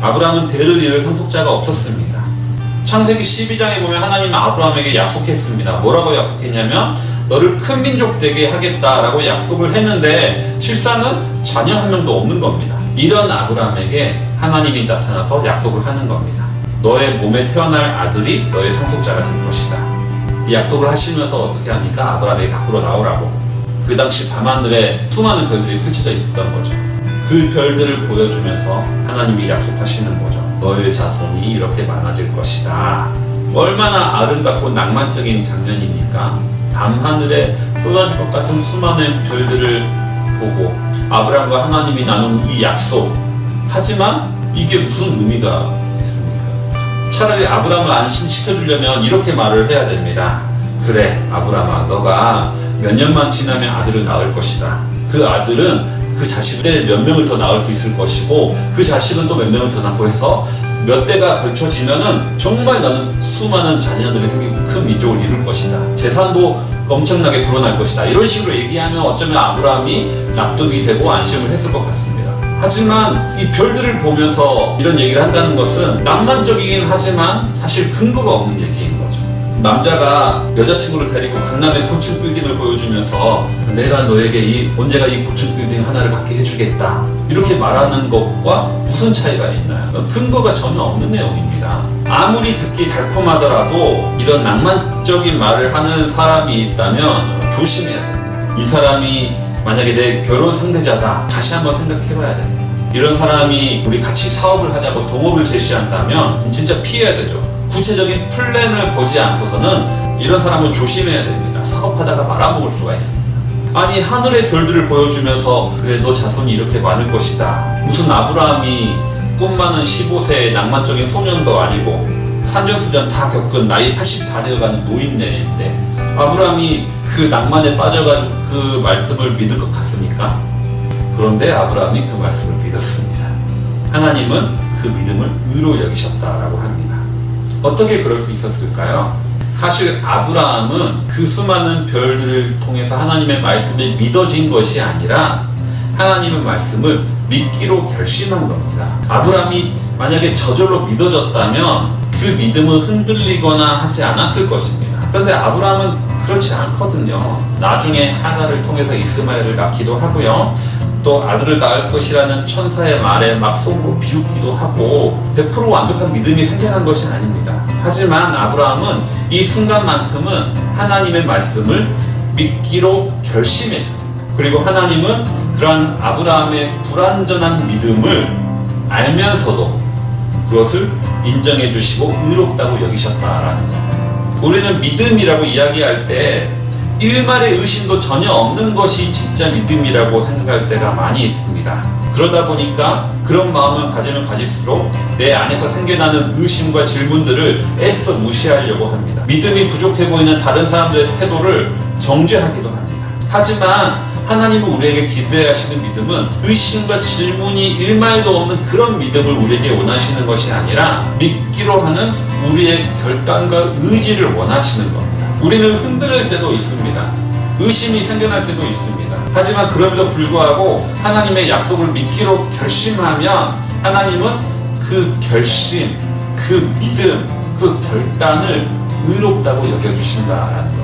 아브라함은 대를 이을 상속자가 없었습니다. 창세기 12장에 보면 하나님은 아브라함에게 약속했습니다. 뭐라고 약속했냐면 너를 큰 민족 되게 하겠다라고 약속을 했는데 실상은 자녀 한 명도 없는 겁니다. 이런 아브라함에게 하나님이 나타나서 약속을 하는 겁니다. 너의 몸에 태어날 아들이 너의 상속자가 될 것이다. 이 약속을 하시면서 어떻게 합니까? 아브라함에게 밖으로 나오라고. 그 당시 밤하늘에 수많은 별들이 펼쳐져 있었던 거죠. 그 별들을 보여주면서 하나님이 약속하시는 거죠. 너의 자손이 이렇게 많아질 것이다. 얼마나 아름답고 낭만적인 장면입니까? 밤하늘에 쏟아질 것 같은 수많은 별들을 보고 아브라함과 하나님이 나눈 이 약속. 하지만 이게 무슨 의미가 있습니까? 차라리 아브라함을 안심시켜주려면 이렇게 말을 해야 됩니다. 그래 아브라함아, 너가 몇 년만 지나면 아들을 낳을 것이다. 그 아들은 그 자식을 몇 명을 더 낳을 수 있을 것이고 그 자식은 또 몇 명을 더 낳고 해서 몇 대가 걸쳐지면은 정말 너는 수많은 자녀들이 생기고 큰 민족을 이룰 것이다. 재산도 엄청나게 불어날 것이다. 이런 식으로 얘기하면 어쩌면 아브라함이 납득이 되고 안심을 했을 것 같습니다. 하지만 이 별들을 보면서 이런 얘기를 한다는 것은 낭만적이긴 하지만 사실 근거가 없는 얘기인 거죠. 남자가 여자친구를 데리고 강남의 고층 빌딩을 보여주면서 내가 너에게 언제가 이 고층 빌딩 하나를 갖게 해주겠다 이렇게 말하는 것과 무슨 차이가 있나요? 근거가 전혀 없는 내용입니다. 아무리 듣기 달콤하더라도 이런 낭만적인 말을 하는 사람이 있다면 조심해야 됩니다. 이 사람이 만약에 내 결혼 상대자다, 다시 한번 생각해봐야 됩니다. 이런 사람이 우리 같이 사업을 하자고 동업을 제시한다면 진짜 피해야 되죠. 구체적인 플랜을 보지 않고서는 이런 사람은 조심해야 됩니다. 사업하다가 말아먹을 수가 있습니다. 아니 하늘의 별들을 보여주면서 그래 너 자손이 이렇게 많을 것이다. 무슨 아브라함이 꿈 많은 15세의 낭만적인 소년도 아니고 산전수전 다 겪은 나이 80 다 되어가는 노인네인데 아브라함이 그 낭만에 빠져가지고 그 말씀을 믿을 것 같습니까? 그런데 아브라함이 그 말씀을 믿었습니다. 하나님은 그 믿음을 의로 여기셨다라고 합니다. 어떻게 그럴 수 있었을까요? 사실 아브라함은 그 수많은 별들을 통해서 하나님의 말씀이 믿어진 것이 아니라 하나님의 말씀을 믿기로 결심한 겁니다. 아브라함이 만약에 저절로 믿어졌다면 그 믿음은 흔들리거나 하지 않았을 것입니다. 그런데 아브라함은 그렇지 않거든요. 나중에 하가를 통해서 이스마엘을 낳기도 하고요. 또 아들을 낳을 것이라는 천사의 말에 막 속으로 비웃기도 하고 100% 완벽한 믿음이 생겨난 것이 아닙니다. 하지만 아브라함은 이 순간만큼은 하나님의 말씀을 믿기로 결심했습니다. 그리고 하나님은 그러한 아브라함의 불완전한 믿음을 알면서도 그것을 인정해 주시고 의롭다고 여기셨다라는 거예요. 우리는 믿음이라고 이야기할 때 일말의 의심도 전혀 없는 것이 진짜 믿음이라고 생각할 때가 많이 있습니다. 그러다 보니까 그런 마음을 가지면 가질수록 내 안에서 생겨나는 의심과 질문들을 애써 무시하려고 합니다. 믿음이 부족해 보이는 다른 사람들의 태도를 정죄하기도 합니다. 하지만 하나님은 우리에게 기대하시는 믿음은 의심과 질문이 일말도 없는 그런 믿음을 우리에게 원하시는 것이 아니라 믿기로 하는 우리의 결단과 의지를 원하시는 겁니다. 우리는 흔들릴 때도 있습니다. 의심이 생겨날 때도 있습니다. 하지만 그럼에도 불구하고 하나님의 약속을 믿기로 결심하면 하나님은 그 결심, 그 믿음, 그 결단을 의롭다고 여겨주신다라는